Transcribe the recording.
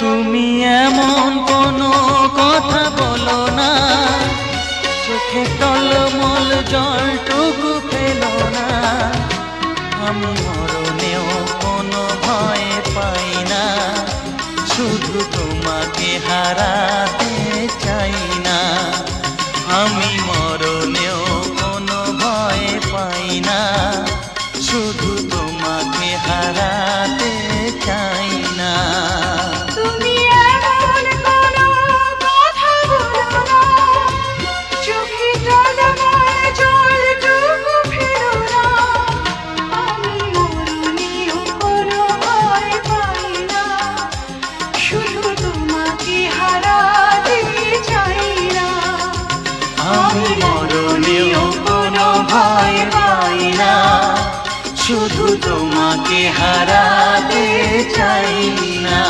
তুমি এমন কোনো কথা বলো না, চোখে টলমল জলটুকু ফেলো না। আমি মরণেও কোনো ভয় পাই না, শুধু তোমাকে হারাতে চাই না। আমি মরণেও কোনো ভয় পাই না, শুধু তোমাকে হারাতে চাই না। তুমি এমন কোনো কথা বলো না, চোখে টলমল জলটুকু ফেলো না। আমি মরণেও কোনো ভয় পাই না, শুধু তোমাকে হারাতে চাই না। আমি মরণেও কোনো ভয় পাই না, শুধু তোমাকে হারাতে চাই না।